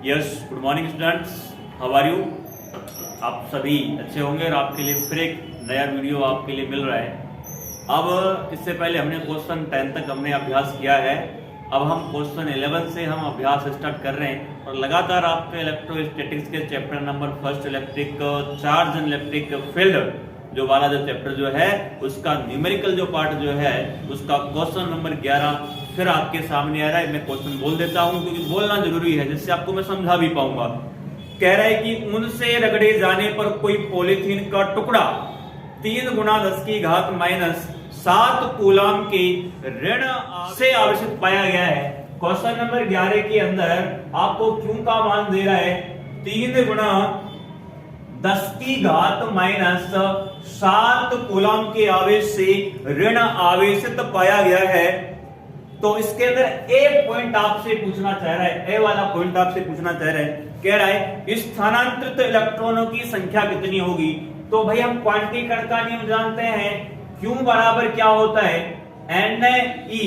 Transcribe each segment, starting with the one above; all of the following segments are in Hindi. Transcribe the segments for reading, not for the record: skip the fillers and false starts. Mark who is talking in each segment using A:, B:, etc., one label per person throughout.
A: Yes, good morning students, how are you. आप सभी अच्छे होंगे और आपके लिए फिर एक नया वीडियो आपके लिए मिल रहा है। अब इससे पहले हमने क्वेश्चन 10 तक हमने अभ्यास किया है। अब हम क्वेश्चन 11 से हम अभ्यास स्टार्ट कर रहे हैं और लगातार आपके इलेक्ट्रोस्टैटिक्स के chapter number first electric charge and electric field जो वाला जो चैप्टर जो है उसका न्यूमेरिकल जो पार्ट जो है उसका क्वेश्चन नंबर 11 फिर आपके सामने आ रहा है। मैं क्वेश्चन बोल देता हूं क्योंकि बोलना जरूरी है जिससे आपको मैं समझा भी पाऊंगा। कह रहा है कि उनसे रगड़े जाने पर कोई पॉलीथीन का टुकड़ा 3 गुना 10 की घात माइनस 7 कूलम के ऋण से आवेशित पाया गया है। क्वेश्चन नंबर 11 के अंदर आपको क्यों का मान दे रहा है 3 गुना 10 की घात माइनस 7 कूलम के आवेश से ऋण आवेशित पाया गया है। तो इसके अंदर एक पॉइंट आपसे पूछना चाह रहा है, ए वाला पॉइंट आपसे पूछना चाह रहा है, कह रहा है स्थानांतरित इलेक्ट्रॉनों की संख्या कितनी होगी। तो भाई हम क्वांटीकरण का नियम जानते हैं, Q बराबर क्या होता है NE।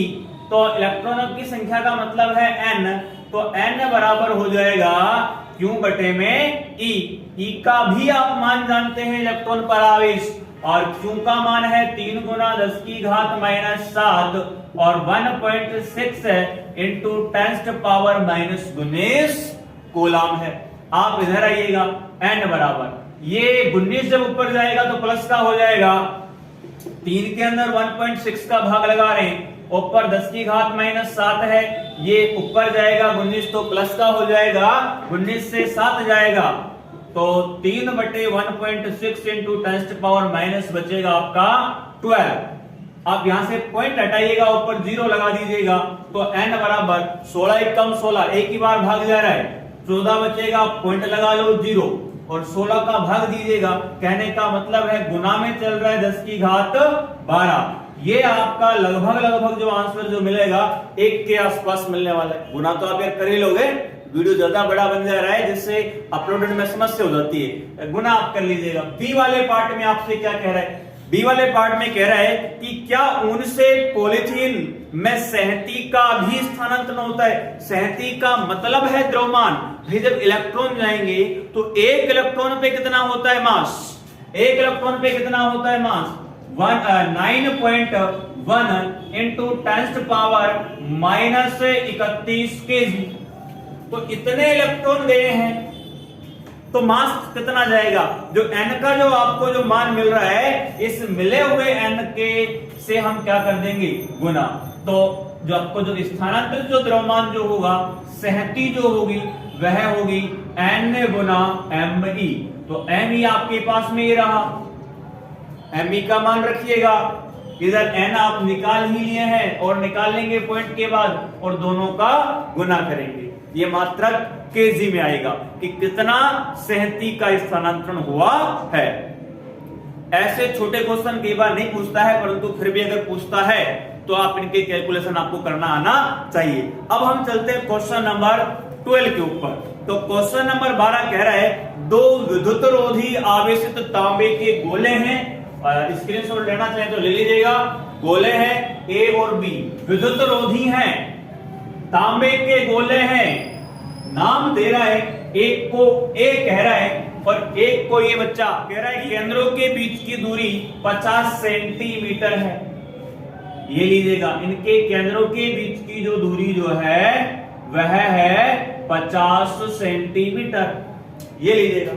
A: तो इलेक्ट्रॉनों की संख्या का मतलब है N, तो N बराबर हो जाएगा Q बटे में E का भी आप मान जानते हैं इलेक्ट्रॉन पर आवेश, और Q का मान है 3 गुना 10 की घात माइनस 7 और 1.6 इंटू 10 पावर माइनस 19 कूलम है। आप इधर आइएगा, N बराबर ये 19 जब ऊपर जाएगा तो प्लस का हो जाएगा, 3 के अंदर 1.6 का भाग लगा रहे हैं, ऊपर 10 की घात माइनस 7 है, ये ऊपर जाएगा 19 तो प्लस का हो जाएगा, 19 से 7 जाएगा तो 3 बटे 1.6 इंटू 10 पावर माइनस बचेगा आपका 12। आप यहां से पॉइंट हटाइएगा, ऊपर 0 लगा दीजिएगा तो n बराबर 16 एकम 16, एक ही बार भाग जा रहा है, 14 बचेगा, पॉइंट लगा लो 0 और 16 का भाग दीजिएगा। कहने का मतलब है गुना में चल रहा है 10 की घात 12। ये आपका लगभग जो आंसर जो मिलेगा 1 के आसपास मिलने वाला है। गुना तो आप यार कर ही लोगे, वीडियो ज्यादा बड़ा बन जा रहा है जिससे अपलोडेड में समस्या हो जाती है, गुना आप कर लीजिएगा। बी वाले पार्ट में आपसे क्या कह रहा है, बी वाले पार्ट में कह रहा है कि क्या ऊन से पॉलीथीन में सहती का भी स्थानांतरण होता है। सहती का मतलब है द्रव्यमान। भाई जब इलेक्ट्रॉन जाएंगे तो एक इलेक्ट्रॉन पे कितना होता है मास, एक इलेक्ट्रॉन पे कितना होता है मास 9.1 इंटू 10 पावर माइनस 31 केजी। तो इतने इलेक्ट्रॉन गए हैं तो मास कितना जाएगा, जो n का जो आपको जो मान मिल रहा है इस मिले हुए n के से हम क्या कर देंगे गुना। तो जो आपको जो स्थानांतरित जो द्रव्यमान जो होगा सहती जो होगी वह होगी n गुना me। तो me आपके पास में ही रहा, me का मान रखिएगा, इधर n आप निकाल ही लिए हैं और निकाल लेंगे पॉइंट के बाद और दोनों का गुना करेंगे। ये मात्रक केजी में आएगा कि कितना सहती का स्थानांतरण हुआ है। ऐसे छोटे क्वेश्चन कई बार नहीं पूछता है, परंतु फिर भी अगर पूछता है तो आप इनके कैलकुलेशन आपको करना आना चाहिए। अब हम चलते हैं क्वेश्चन नंबर 12 के ऊपर। तो क्वेश्चन नंबर 12 कह रहा है 2 विद्युत रोधी आवेशित तांबे के गोले हैं, स्क्रीनशॉट लेना चाहे तो ले लीजिएगा। गोले हैं ए और बी, विद्युत रोधी हैं, तांबे के गोले हैं, नाम दे रहा है, एक को ए कह रहा है और एक को ये बच्चा कह रहा है केंद्रों के बीच की दूरी 50 सेंटीमीटर है। ये लीजिएगा, इनके केंद्रों के बीच की जो दूरी जो है वह है 50 सेंटीमीटर। ये लीजिएगा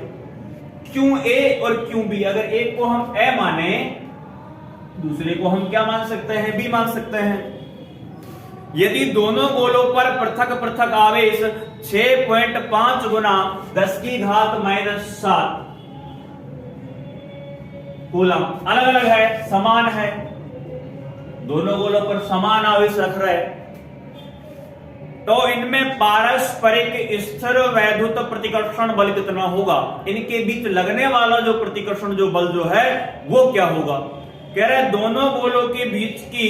A: क्यों ए और क्यों बी। अगर एक को हम ए माने दूसरे को हम क्या मान सकते हैं, बी मान सकते हैं। यदि दोनों गोलों पर पृथक पृथक आवेश 6.5 गुना 10 की घात माइनस 7 कूलम अलग अलग है, समान है, दोनों गोलों पर समान आवेश रख रहे हैं, तो इनमें पारस्परिक स्थिर वैद्युत प्रतिकर्षण बल कितना होगा। इनके बीच लगने वाला जो प्रतिकर्षण जो बल जो है वो क्या होगा। कह रहे दोनों गोलों के बीच की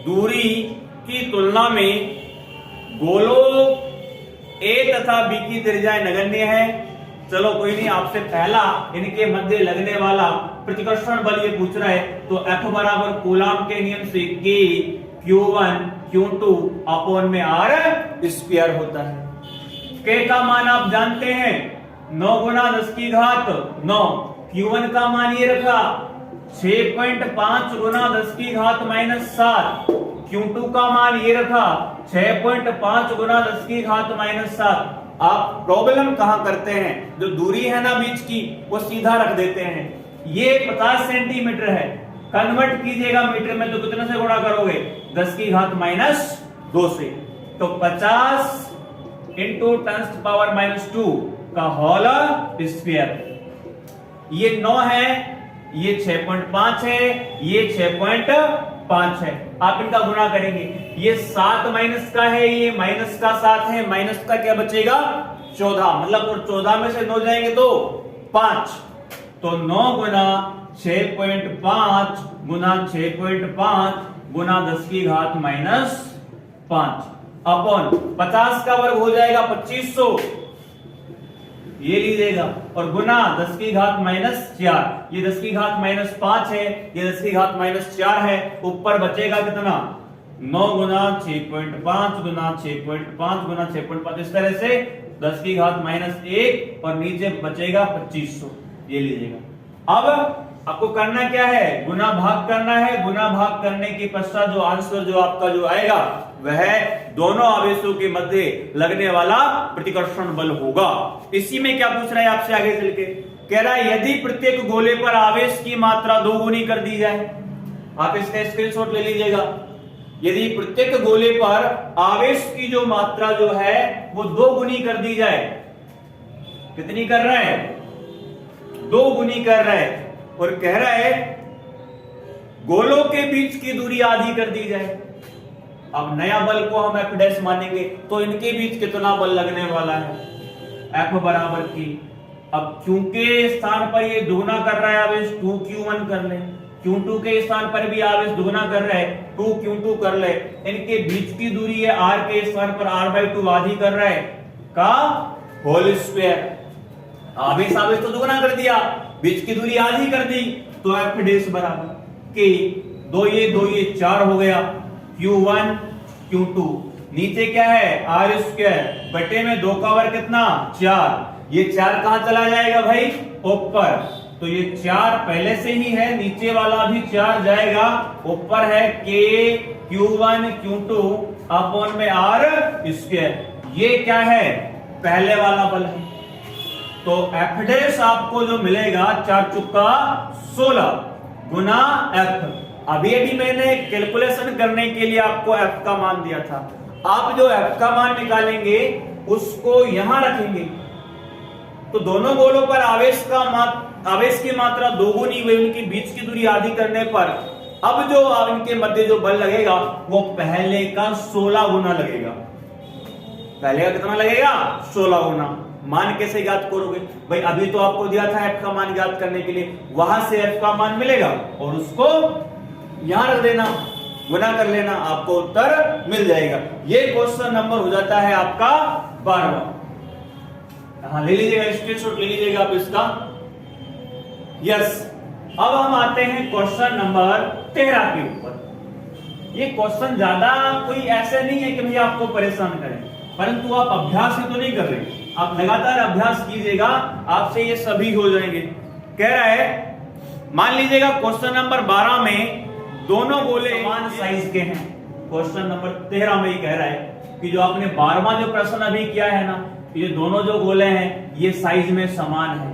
A: दूरी की तुलना में गोलों ए तथा बी की त्रिज्याएं नगण्य है। चलो कोई नहीं, आपसे पहला इनके मध्य लगने वाला प्रतिकर्षण बल ये पूछ रहा है, तो F बराबर कूलम के नियम से K Q1 Q2 अपॉन में R स्क्वायर होता है। K का मान आप जानते हैं 9 गुना 10 की घात 9। Q1 का मान ये रखा 6.5 गुना 10 की घात -7। Q2 का मान ये रखा 6.5 गुना 10 की घात -7। आप प्रॉब्लम कहां करते हैं, जो दूरी है ना बीच की वो सीधा रख देते हैं। ये 50 सेंटीमीटर है, कन्वर्ट कीजिएगा मीटर में तो कितने से गुणा करोगे 10 की घात -2 से। तो 50 इंटू 10⁻⁻2 का होल स्क्वायर। ये 9 है, ये 6.5 है, ये 6.5 है। आप इनका गुणा करेंगे, ये 7 माइनस का है, ये माइनस का 7 है, माइनस का क्या बचेगा 14। मतलब 14 में से 9 जाएंगे तो 5। तो 9 गुना 6.5 गुना 6.5 गुना 10 की घात -5 अपॉन 50 का वर्ग हो जाएगा 2500, ये लीजिएगा, और गुना 10 की घात -4। ये 10 की घात -5 है, ये 10 की घात -4 है। ऊपर बचेगा कितना 9 गुना 6.5 गुना 6.5 गुना 6.5, इस तरह से 10 की घात -1 और नीचे बचेगा 2500, ये लीजिएगा। अब आपको करना क्या है, गुना भाग करना है। गुना भाग करने के पश्चात जो आंसर जो आपका जो आएगा वह दोनों आवेशों के मध्य लगने वाला प्रतिकर्षण बल होगा। इसी में क्या पूछ रहा है आपसे आगे चल के, कह रहा है यदि प्रत्येक गोले पर आवेश की मात्रा 2 गुनी कर दी जाए। आप इसका स्क्रीनशॉट ले लीजिएगा। यदि प्रत्येक गोले पर आवेश की जो मात्रा जो है वो 2 गुनी कर दी जाए, कितनी कर रहा है 2 गुनी कर रहा है, और कह रहा है गोलों के बीच की दूरी आधी कर दी जाए। अब नया बल को हम F डैश मानेंगे तो इनके बीच कितना बल लगने वाला है, F बराबर की। अब क्योंकि स्थान पर ये दुगुना कर रहा है आवेश 2Q1 कर ले, Q2 के स्थान पर भी आवेश दुगुना कर रहा है 2Q2 कर ले। इनके बीच की दूरी है R के स्थान पर R/2 आधी कर रहा है का होल स्क्वायर। आवेश आवेश तो दुगुना कर दिया, बीच की दूरी आधी कर दी, तो F डैश बराबर के 2 ये 4 हो गया, Q1 Q2। नीचे क्या है R स्क्वायर बटे में 2 का वर्ग कितना 4। ये 4 कहां चला जाएगा भाई ऊपर, तो ये 4 पहले से ही है, नीचे वाला भी 4 जाएगा, ऊपर है K Q1 Q2 अपॉन में R स्क्वायर। ये क्या है पहले वाला बल है। तो F डैश आपको जो मिलेगा 4 चुक्का 16 गुना F। अभी मैंने कैलकुलेशन करने के लिए आपको F का मान दिया था। आप जो F का मान निकालेंगे उसको यहां रखेंगे, तो दोनों गोलों पर आवेश की मात्रा 2 गुनी हुई, उनकी बीच की दूरी आधी करने पर अब जो इनके मध्य जो बल लगेगा वो पहले का 16 गुना लगेगा। पहले का कितना लगेगा 16 गुना। मान कैसे ज्ञात करोगे भाई, अभी तो आपको दिया था F का मान ज्ञात करने के लिए, वहां से F का मान मिलेगा और उसको यहां रख देना, गुना कर लेना, आपको उत्तर मिल जाएगा। ये क्वेश्चन नंबर हो जाता है आपका 12वां। हाँ ले लीजिएगा, स्क्रीनशॉट ले लीजिएगा आप इसका। यस, अब हम आते हैं क्वेश्चन नंबर 13 के ऊपर। ये क्वेश्चन ज्यादा कोई ऐसे नहीं है कि भैया आपको परेशान करें, परंतु आप अभ्यास ही तो नहीं कर रहे, आप लगातार अभ्यास कीजिएगा, आपसे ये सभी हो जाएंगे। कह रहा है मान लीजिएगा क्वेश्चन नंबर 12 में दोनों गोले समान साइज के हैं। क्वेश्चन नंबर 13 में ही कह रहा है कि जो आपने 12वां जो प्रश्न अभी किया है ना, ये दोनों जो गोले हैं ये साइज में समान है,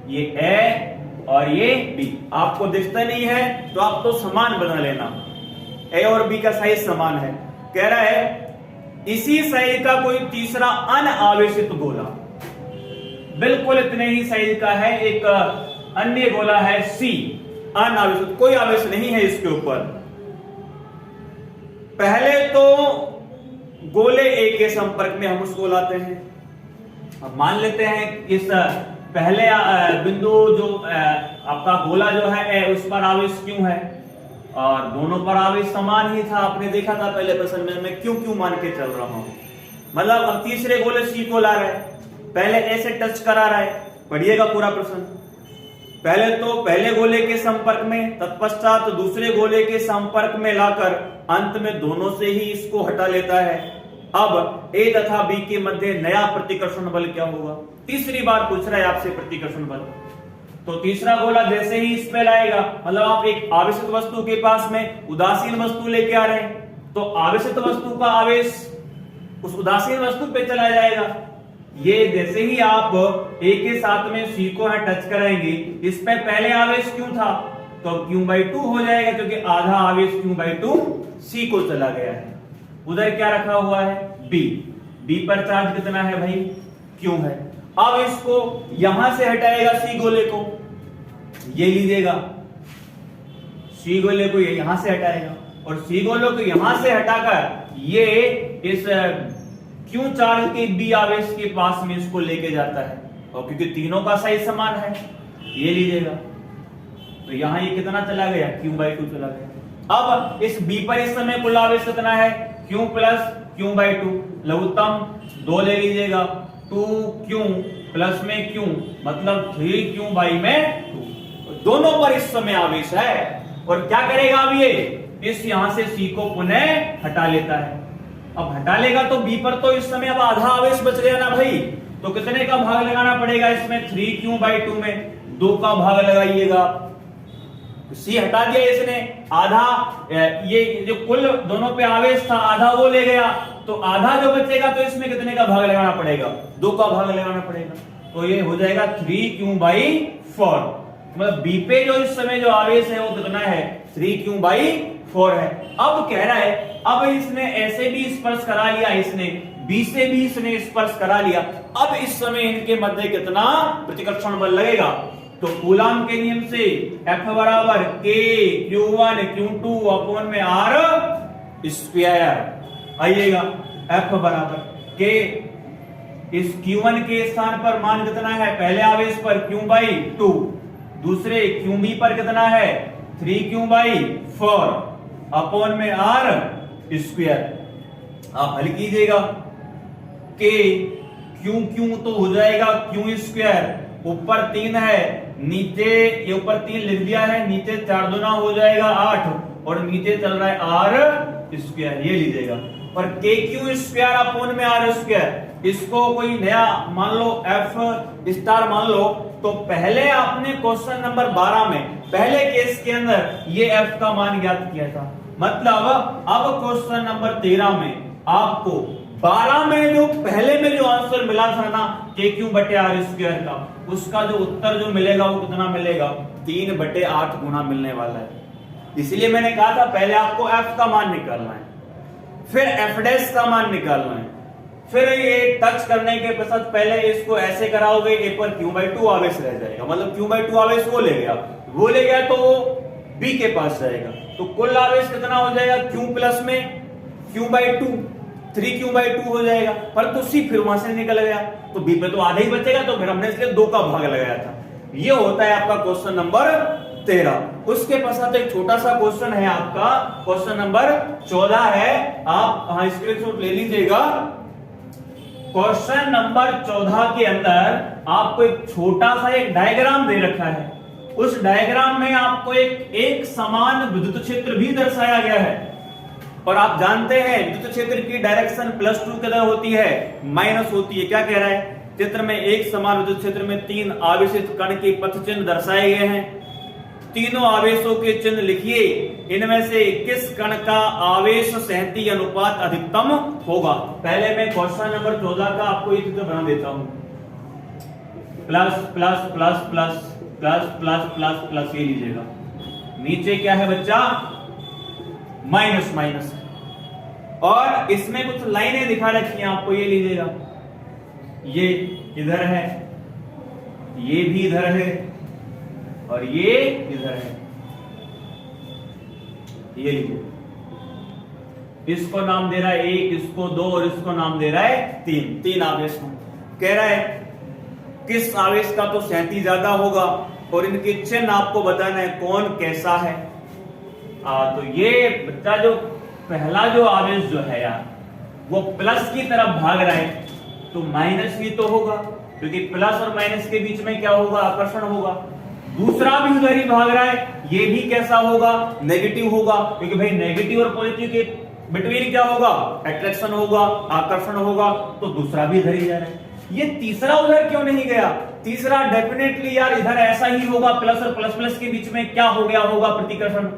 A: ये A और ये B। आपको दिखता नहीं है तो आप तो समान बना लेना, A और B का साइज समान है। कह रहा है इसी साइज का कोई तीसरा अनावेशित गोला, बिल्कुल इतने ही साइज का है एक अन्य गोला है C, अनावेशित, कोई आवेश नहीं है इसके ऊपर। पहले तो गोले A के संपर्क में हम उसको लाते हैं। अब मान लेते हैं इस पहले बिंदु जो आपका गोला जो है A, उस पर आवेश क्यों है, और दोनों पर आवेश समान ही था। आपने देखा था पहले प्रश्न में, मैं क्यों मान के चल रहा हूं। मतलब अब तीसरे गोले C को ला रहा है, पहले A से टच करा रहा है। पढ़िएगा पूरा प्रश्न। पहले तो पहले गोले के संपर्क में, तत्पश्चात दूसरे गोले के संपर्क में लाकर अंत में दोनों से ही इसको हटा लेता है। अब ए तथा बी के मध्य नया प्रतिकर्षण बल क्या होगा? तीसरी बार पूछ रहा है आपसे प्रतिकर्षण बल। तो तीसरा गोला जैसे ही इस पे लाएगा, मतलब आप एक आवेशित वस्तु के पास में उदासीन वस्तु लेके आ रहे हैं, तो आवेशित वस्तु का आवेश उस उदासीन वस्तु पे चला जाएगा। ये जैसे ही आप ए के साथ में सी को है टच कराएंगे, इस पे पहले आवेश क्यों था, तो Q/2 हो जाएगा, क्योंकि आधा आवेश Q/2 सी को चला गया है। उधर क्या रखा हुआ है? बी पर चार्ज कितना है भाई? Q है। अब इसको यहां से हटाएगा सी गोले को, ये लीजिएगा, सी गोले को ये यहां से हटाएगा और सी गोले को यहां से हटाकर ये इस Q चार्ज के बी आवेश के पास में इसको लेके जाता है, और क्योंकि तीनों का साइज समान है, ये लीजिएगा, तो यहां ये कितना चला गया? Q/2 चला गया। अब इस बी पर इस समय कुल आवेश कितना है? Q प्लस Q/2, लघुत्तम 2 ले लीजिएगा, 2Q प्लस में Q मतलब 3Q/2, दोनों पर इस समय आवेश है। और क्या करेगा अब ये? इस यहां से C को पुनः हटा लेता है। अब हटा लेगा तो B पर तो इस समय अब आधा आवेश बच गया ना भाई, तो कितने का भाग लगाना पड़ेगा इसमें? 3Q/2 में 2 का भाग लगाइएगा। सी हटा दिया इसने, आधा ये जो कुल दोनों पे आवेश था आधा वो ले गया, तो आधा जो बचेगा तो इसमें कितने का भाग लगाना पड़ेगा? 2 का भाग लगाना पड़ेगा, तो ये हो जाएगा 3Q/4। मतलब बी पे जो इस समय जो आवेश है वो कितना है? 3Q/4 है। अब कह रहा है, अब इसने ऐसे भी स्पर्श करा लिया, इसने बी से भी इसने स्पर्श करा लिया, अब इस समय इनके मध्य कितना प्रतिकर्षण बल लगेगा? तो कूलाम के नियम से F बराबर K/Q1 Q2 अपॉन में R स्क्वायर। आइएगा, F बराबर K, इस Q1 के स्थान पर मान कितना है? पहले आवेश पर Q/2, दूसरे QB पर कितना है? 3Q/4 अपॉन में R स्क्वायर। आप हल कीजिएगा, K Q तो हो जाएगा Q स्क्वायर, ऊपर 3 है, नीचे ये ऊपर 3 लिख दिया है, नीचे 4 दूना हो जाएगा 8 और नीचे चल रहा है R स्क्वायर, ये लीजिएगा। और KQ स्क्वायर अपॉन में R स्क्वायर, इसको कोई नया मान लो F स्टार मान लो, तो पहले आपने क्वेश्चन नंबर 12 में पहले केस के अंदर ये F का मान ज्ञात किया था। मतलब अब क्वेश्चन नंबर 13 में आपको 12 में जो पहले में जो आंसर मिला था ना KQ/R स्क्वायर का, उसका जो उत्तर जो मिलेगा वो कितना मिलेगा? 3/8 गुना मिलने वाला है। इसलिए मैंने कहा था पहले आपको F का मान निकालना है, फिर F' का मान निकालना है, फिर ये टच करने के पश्चात पहले इसको ऐसे कराओगे, ए पर Q/2 आवेश रह जाएगा, मतलब Q/2 आवेश वो ले गया तो वो B के पास जाएगा, तो कुल आवेश कितना हो जाएगा? Q प्लस में Q/2, 3Q/2 हो जाएगा, परंतु C फिर वहां से निकल गया, तो B पे तो आधा ही बचेगा, तो फिर हमने इसलिए 2 का भाग लगाया था। ये होता है आपका क्वेश्चन नंबर 13। उसके पश्चात एक छोटा सा क्वेश्चन है आपका, क्वेश्चन नंबर 14 है, आप स्क्रीनशॉट ले लीजिएगा। क्वेश्चन नंबर 14 के अंदर आपको एक छोटा सा एक डायग्राम दे रखा है, उस डायग्राम में आपको एक समान विद्युत क्षेत्र भी दर्शाया गया है, और आप जानते हैं विद्युत क्षेत्र की डायरेक्शन +2 की तरह होती है, माइनस होती है। क्या कह रहा है? चित्र में एक समान विद्युत क्षेत्र में 3 आवेशित कण के पथ चिन्ह दर्शाए गए हैं, तीनों आवेशों के चिन्ह लिखिए, इनमें से किस कण का आवेश सहती अनुपात अधिकतम होगा। पहले मैं क्वेश्चन नंबर 14 का आपको ये चित्र बना देता हूं, plus plus plus plus plus plus plus plus, ये लीजिएगा, नीचे क्या है बच्चा? माइनस माइनस, और इसमें कुछ लाइनें दिखा रखी हैं आपको, ये लीजिएगा, ये इधर है, ये भी इधर है, और ये इधर है, ये लीजिए, इसको नाम दे रहा है 1, इसको 2 और इसको नाम दे रहा है 3 आवेश में। कह रहा है किस आवेश का तो सहती ज्यादा होगा, और इनके चिन्ह आपको बताना है कौन कैसा है। तो ये बच्चा जो पहला जो आवेश जो है यार, वो प्लस की तरफ भाग रहा है, तो माइनस ही तो होगा, क्योंकि प्लस और माइनस के बीच में क्या होगा? आकर्षण होगा। दूसरा भी उधर ही भाग रहा है, ये भी कैसा होगा? नेगेटिव होगा, क्योंकि भाई नेगेटिव और पॉजिटिव के बिटवीन क्या होगा, अट्रैक्शन होगा, आकर्षण होगा, तो दूसरा भी इधर ही जा रहा है। ये तीसरा उधर क्यों नहीं गया? तीसरा डेफिनेटली यार इधर ऐसा ही होगा, प्लस और प्लस प्लस के बीच में क्या हो गया होगा, प्रतिकर्षण।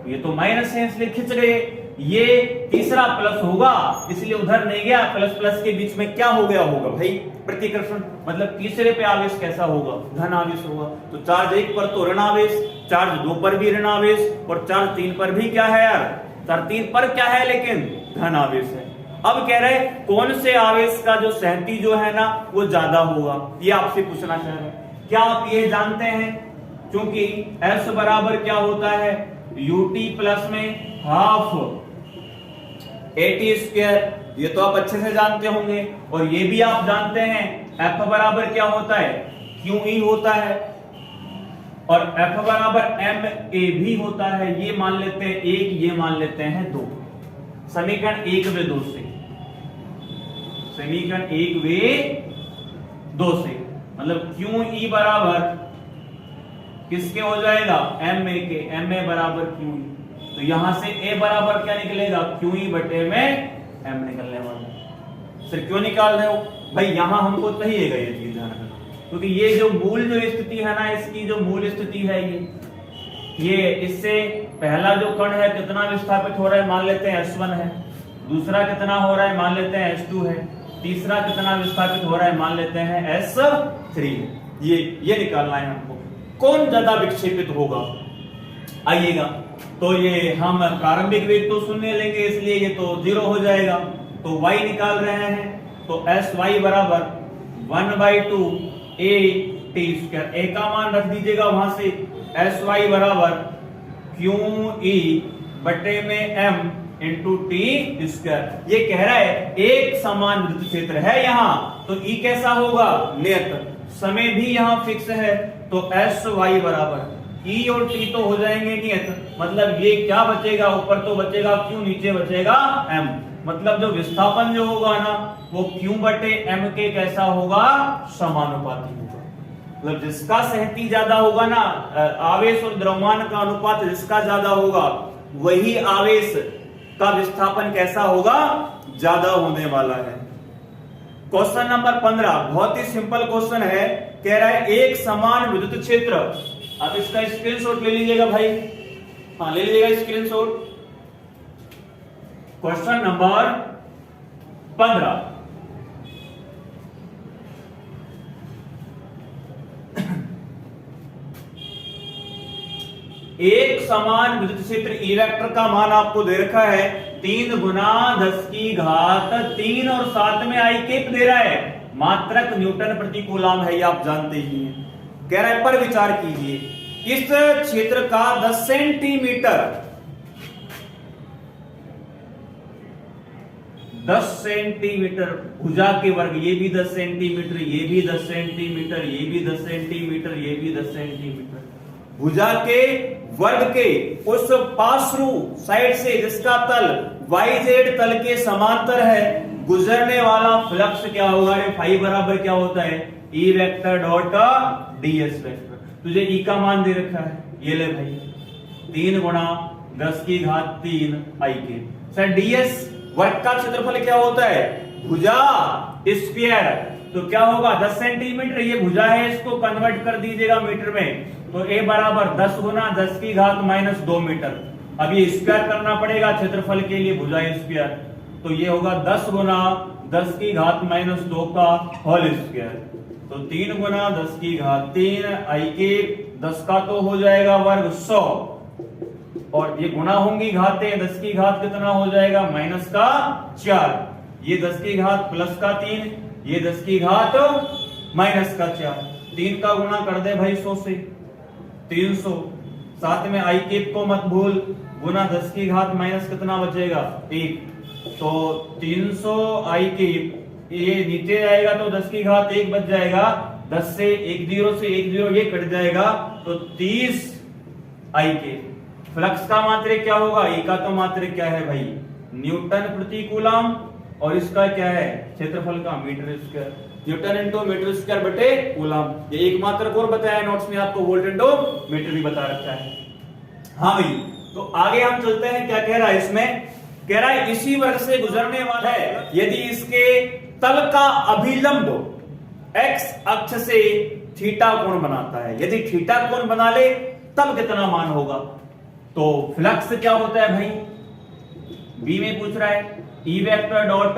A: ये तो माइनस है इसलिए खिंच गए। ये तीसरा प्लस होगा इसलिए उधर नहीं गया, प्लस प्लस के बीच में क्या हो गया होगा भाई, प्रतिकर्षण। मतलब तीसरे पे आवेश कैसा होगा, धन आवेश होगा। तो चार्ज 1 पर तो ऋण आवेश, चार्ज 2 पर भी ऋण आवेश, और चार्ज 3 पर भी क्या है यार, चार्ज 3 पर क्या है लेकिन धन आवेश है। अब कह रहे कौन से आवेश का जो सहती जो है ना वो ज्यादा होगा, ये आपसे पूछना चाह रहे हैं। क्या आप ये जानते हैं? क्योंकि S बराबर क्या होता है, UT प्लस में हाफ AT स्क्वायर, ये तो आप अच्छे से जानते होंगे। और ये भी आप जानते हैं F बराबर क्या होता है, QE होता है, और F बराबर MA भी होता है। ये मान लेते हैं 1, ये मान लेते हैं 2। समीकरण 1 व 2 से, समीकरण 1 व 2 से मतलब QE बराबर किसके हो जाएगा, MA के। MA बराबर QE, तो यहां से A बराबर क्या निकलेगा, QE बटे में M निकलने वाला। सर क्यों निकाल रहे हो भाई, यहां हमको चाहिएगा ये चीज ध्यान रखना, क्योंकि ये जो मूल जो स्थिति है ना, इसकी जो मूल स्थिति है ये इससे पहला जो कण है कितना विस्थापित हो रहा है, मान लेते हैं S1 है। दूसरा कितना हो रहा है, मान लेते हैं S2 है। तीसरा कितना विस्थापित हो रहा है, मान लेते हैं S3। ये निकालना है हमको, कौन ज्यादा विक्षेपित होगा। आइएगा, तो ये हम प्रारंभिक वेग तो शून्य लेंगे, इसलिए ये तो 0 हो जाएगा। तो y निकाल रहे हैं, तो Sy बराबर 1/2 AT स्क्वायर। A का मान रख दीजिएगा वहां से। Sy बराबर QE बटे में M इंटू टी स्क्वायर। ये कह रहा है एक समान विद्युत क्षेत्र है यहाँ, तो E कैसा होगा, नियत। समय भी यहाँ फिक्स है, तो Sy बराबर E और T तो हो जाएंगे नियत। मतलब ये क्या बचेगा, ऊपर तो बचेगा Q, नीचे बचेगा M। मतलब जो विस्थापन जो होगा ना वो Q बटे M के कैसा होगा, समानुपाती होगा। मतलब जिसका सहती ज्यादा होगा ना, आवेश और द्रव्यमान का अनुपात जिसका ज्यादा होगा, वही आवेश का विस्थापन कैसा होगा, ज्यादा होने वाला है। क्वेश्चन नंबर 15 बहुत ही सिंपल क्वेश्चन है। कह रहा है एक समान विद्युत क्षेत्र, अब इसका स्क्रीनशॉट ले लीजिएगा भाई, हाँ ले लीजिएगा स्क्रीनशॉट। क्वेश्चन नंबर 15, एक समान विद्युत क्षेत्र E वेक्टर का मान आपको दे रखा है 3 गुना 10 की घात 3 और साथ में I केप दे रहा है। मात्रक न्यूटन प्रति कूलम है, ये आप जानते ही हैं। कह रहा है पर विचार कीजिए, इस क्षेत्र का 10 सेंटीमीटर 10 सेंटीमीटर भुजा के वर्ग, ये भी 10 सेंटीमीटर, ये भी 10 सेंटीमीटर, ये भी 10 सेंटीमीटर, ये भी 10 सेंटीमीटर, भुजा के वर्ग के उस पार्श्व साइड से जिसका तल YZ तल के समांतर है, गुजरने वाला फ्लक्स क्या होगा, फाई बराबर क्या होता है, E vector dot ds vector. तुझे E का मान दे रखा है, ये ले भाई 3 गुना 10 की घात 3 I के। सर ds वर्ग का क्षेत्रफल क्या होता है, भुजा स्क्वायर, तो क्या होगा 10 सेंटीमीटर, ये भुजा है, इसको कन्वर्ट कर दीजिएगा मीटर में, तो A बराबर 10 गुना 10 की घात -2 मीटर। अब ये स्क्वायर करना पड़ेगा क्षेत्रफल के लिए, भुजा स्क्वायर, तो ये होगा 10 गुना 10 की घात -2 का होल स्क्वायर, तो 3 गुना 10 की घात 3 I के 10 का तो हो जाएगा वर्ग 100, और ये गुणा होंगी घातें, 10 की घात कितना हो जाएगा -4, ये 10 की घात +3, ये 10 की घात -4, 3 का गुणा कर दे भाई 100 से 300, साथ में I केप को मत भूल, गुना 10 की घात माइनस कितना बचेगा 1, तो 300 I केप, ये नीचे आएगा तो 10 की घात 1 बच जाएगा, 10 से 1 0 से 1 0 ये कट जाएगा, तो 30 I केप। फ्लक्स का मात्रक क्या होगा, E का तो मात्रक क्या है भाई, न्यूटन प्रति कूलम, और इसका क्या है क्षेत्रफल का metre square, newton into metre square बटे कूलम। ये एक मात्रक और बताया नोट्स में आपको, वोल्ट इंटू मीटर भी बता रखा है। हाँ भाई, तो आगे हम चलते हैं, क्या कह रहा है इसमें, कह रहा है इसी वर्ग से गुजरने वाला है यदि इसके तल का अभिलंब x अक्ष से थीटा कोण बनाता है। यदि थीटा कोण बना ले तब कितना मान होगा। तो फ्लक्स क्या होता है भाई, बी में पूछ रहा है E vector dot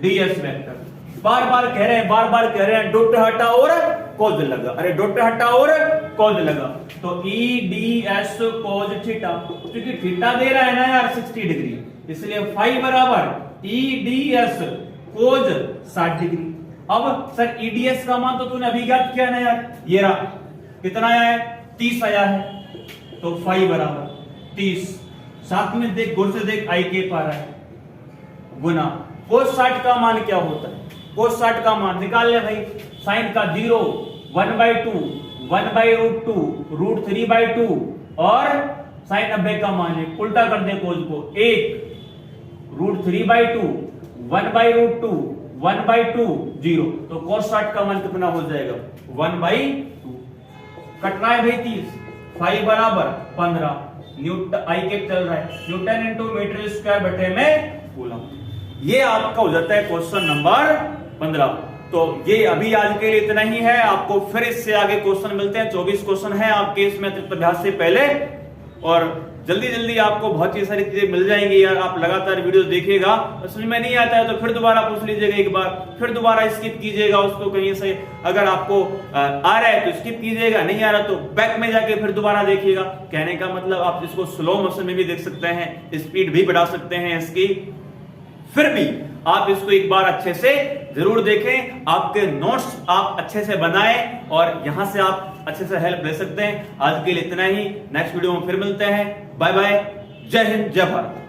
A: ds vector. बार बार कह रहे हैं डॉट हटा और कॉज लगा, अरे डॉट हटा और कॉज लगा, तो E ds कॉज थीटा, क्योंकि थीटा दे रहा है ना यार 60 डिग्री, इसलिए फाई बराबर E ds कॉज 60 डिग्री। अब सर E ds का मान तो तूने अभी ज्ञात किया ना यार, ये रहा कितना आया है 30 आया है, तो फाई बराबर 30, साथ में देख गौर से देख आई के पा रहा है गुना कोस 60 का मान क्या होता है, कोस 60 का मान निकाल ले भाई, साइन का 0 1/2 1/√2 √3/2 और साइन 90 का मान है, उल्टा कर दे कोस को 1 √3/2 1/√2 1/2 0, तो कोस 60 का मान कितना हो जाएगा 1/2, कटना है भाई 30, फाई बराबर 15, न्यूटन आई के चल रहा है, न्यूटन इंटू मीटर स्क्वायर बटे में कूलम। ये आपका हो जाता है क्वेश्चन नंबर 15। तो ये अभी आज के लिए इतना ही है, आपको फिर इससे आगे क्वेश्चन मिलते हैं। 24 क्वेश्चन है आपके इसमें अभ्यास से पहले, और जल्दी जल्दी आपको बहुत ही सारी चीजें मिल जाएंगी यार। आप लगातार वीडियो देखिएगा, समझ में नहीं आता है तो फिर दोबारा पूछ लीजिएगा एक बार, फिर दोबारा स्किप कीजिएगा उसको कहीं से, अगर आपको आ रहा है तो स्किप कीजिएगा, नहीं आ रहा तो बैक में जाके फिर दोबारा देखिएगा। कहने का मतलब आप इसको स्लो मोशन में भी देख सकते हैं, स्पीड भी बढ़ा सकते हैं इसकी, फिर भी आप इसको एक बार अच्छे से जरूर देखें, आपके नोट्स आप अच्छे से बनाएं और यहां से आप अच्छे से हेल्प ले सकते हैं। आज के लिए इतना ही, नेक्स्ट वीडियो में फिर मिलते हैं। बाय बाय, जय हिंद, जय भारत।